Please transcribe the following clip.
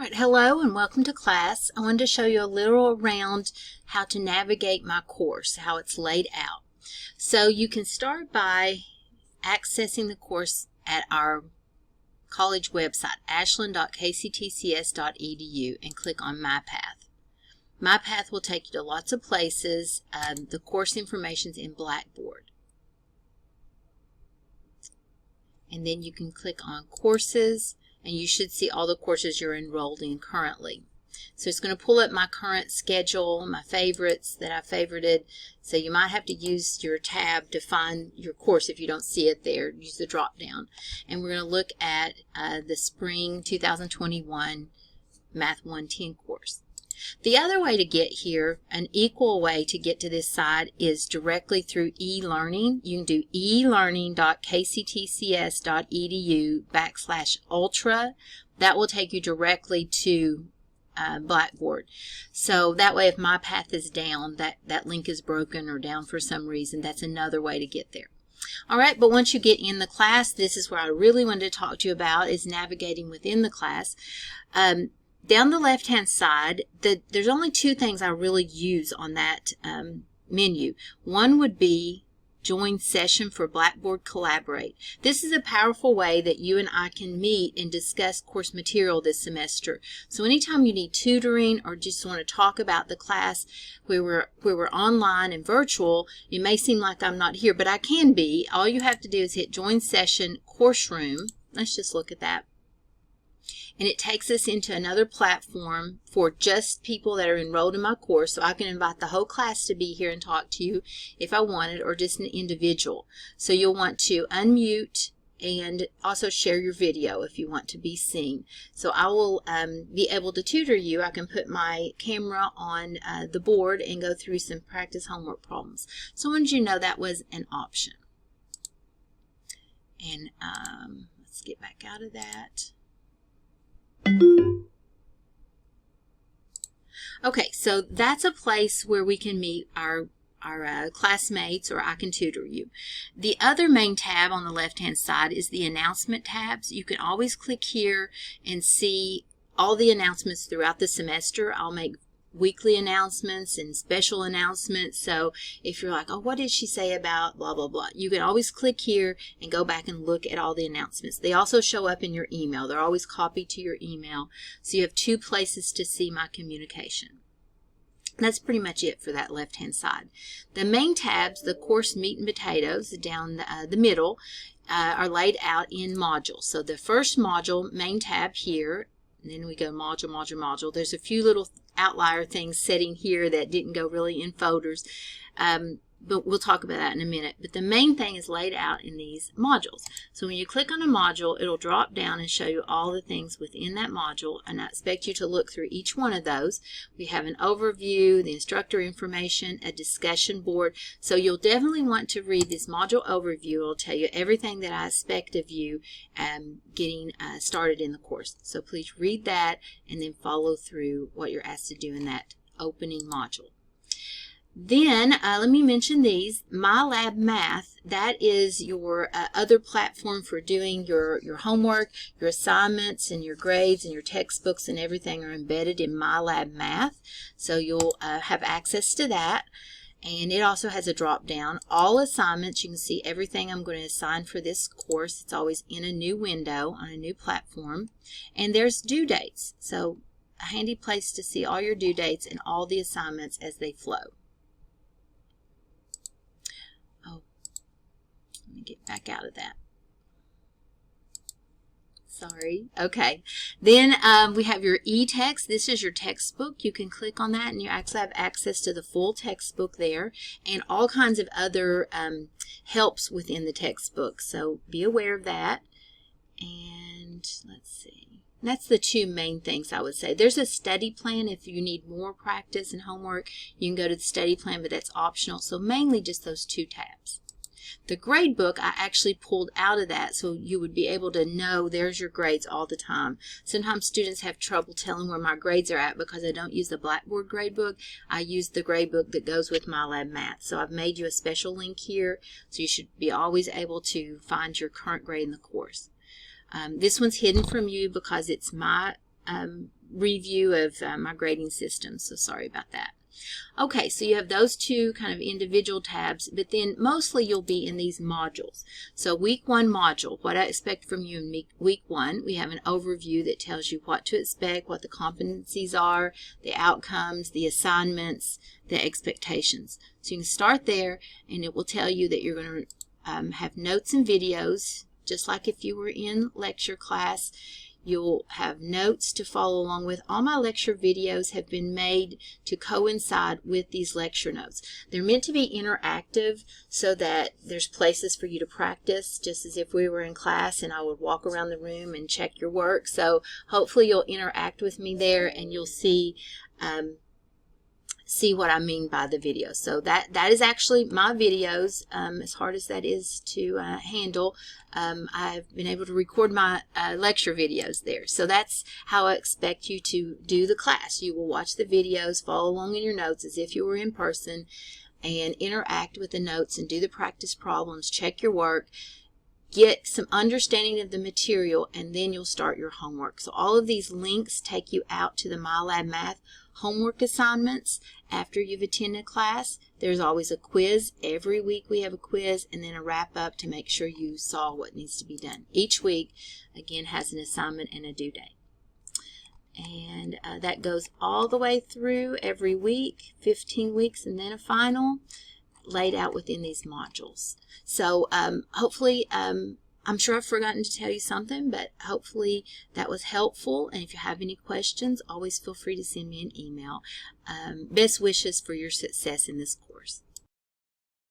All right, hello and welcome to class. I wanted to show you a little around how to navigate my course, how it's laid out. So you can start by accessing the course at our college website, ashland.kctcs.edu, and click on MyPath. MyPath will take you to lots of places. The course information is in Blackboard. And then you can click on Courses, and you should see all the courses you're enrolled in currently. So it's going to pull up my current schedule, my favorites that I favorited. So you might have to use your tab to find your course if you don't see it there. Use the drop down. And we're going to look at the Spring 2021 Math 110 course. The other way to get here, an equal way to get to this side, is directly through e-learning. You can do elearning.kctcs.edu/ultra. That will take you directly to Blackboard. So that way if MyPath is down, that link is broken or down for some reason, that's another way to get there. All right, but once you get in the class, this is where I really wanted to talk to you about, is navigating within the class. Down the left-hand side, there's only two things I really use on that menu. One would be Join Session for Blackboard Collaborate. This is a powerful way that you and I can meet and discuss course material this semester. So anytime you need tutoring or just want to talk about the class where we're online and virtual, it may seem like I'm not here, but I can be. All you have to do is hit Join Session Course Room. Let's just look at that. And it takes us into another platform for just people that are enrolled in my course. So I can invite the whole class to be here and talk to you if I wanted, or just an individual. So you'll want to unmute and also share your video if you want to be seen. So I will be able to tutor you. I can put my camera on the board and go through some practice homework problems. So I wanted you to know that was an option. And let's get back out of that. Okay, so that's a place where we can meet our classmates, or I can tutor you. The other main tab on the left-hand side is the announcement tabs. You can always click here and see all the announcements throughout the semester. I'll make weekly announcements and special announcements. So if you're like, oh, what did she say about blah, blah, blah, you can always click here and go back and look at all the announcements. They also show up in your email. They're always copied to your email. So you have two places to see my communication. That's pretty much it for that left-hand side. The main tabs, the course meat and potatoes down the middle, are laid out in modules. So the first module, main tab here, and then we go module, module, module. There's a few little outlier things sitting here that didn't go really in folders, but we'll talk about that in a minute. But the main thing is laid out in these modules. So when you click on a module, it'll drop down and show you all the things within that module, and I expect you to look through each one of those. We have an overview, the instructor information, a discussion board. So you'll definitely want to read this module overview. It'll tell you everything that I expect of you getting started in the course. So please read that and then follow through what you're asked to do in that opening module. Then let me mention these. Mylab Math, that is your other platform for doing your homework, your assignments, and your grades, and your textbooks and everything are embedded in Mylab Math. So you'll have access to that. And it also has a drop down. All assignments, you can see everything I'm going to assign for this course. It's always in a new window on a new platform. And there's due dates. So a handy place to see all your due dates and all the assignments as they flow. Let me get back out of that. Sorry. Okay. Then we have your e-text. This is your textbook. You can click on that and you actually have access to the full textbook there and all kinds of other helps within the textbook. So be aware of that. And let's see. That's the two main things I would say. There's a study plan. If you need more practice and homework, you can go to the study plan, but that's optional. So mainly just those two tabs. The grade book I actually pulled out of that so you would be able to know there's your grades all the time. Sometimes students have trouble telling where my grades are at because I don't use the Blackboard grade book. I use the grade book that goes with Mylab Math. So I've made you a special link here so you should be always able to find your current grade in the course. This one's hidden from you because it's my review of my grading system, so sorry about that. Okay, so you have those two kind of individual tabs, but then mostly you'll be in these modules. So week 1 module, what I expect from you in week 1, we have an overview that tells you what to expect, what the competencies are, the outcomes, the assignments, the expectations. So you can start there, and it will tell you that you're going to have notes and videos, just like if you were in lecture class. You'll have notes to follow along with. All my lecture videos have been made to coincide with these lecture notes. They're meant to be interactive so that there's places for you to practice, just as if we were in class and I would walk around the room and check your work. So hopefully you'll interact with me there, and you'll see what I mean by the video. So that is actually my videos. As hard as that is to handle, I've been able to record my lecture videos there. So that's how I expect you to do the class. You will watch the videos, follow along in your notes as if you were in person, and interact with the notes and do the practice problems, check your work, get some understanding of the material, and then you'll start your homework. So all of these links take you out to the Mylab Math homework assignments. After you've attended class, there's always a quiz. Every week we have a quiz, and then a wrap up to make sure you saw what needs to be done. Each week, again, has an assignment and a due date. And that goes all the way through every week, 15 weeks, and then a final, laid out within these modules. So hopefully, I'm sure I've forgotten to tell you something, but hopefully that was helpful. And if you have any questions, always feel free to send me an email. Best wishes for your success in this course.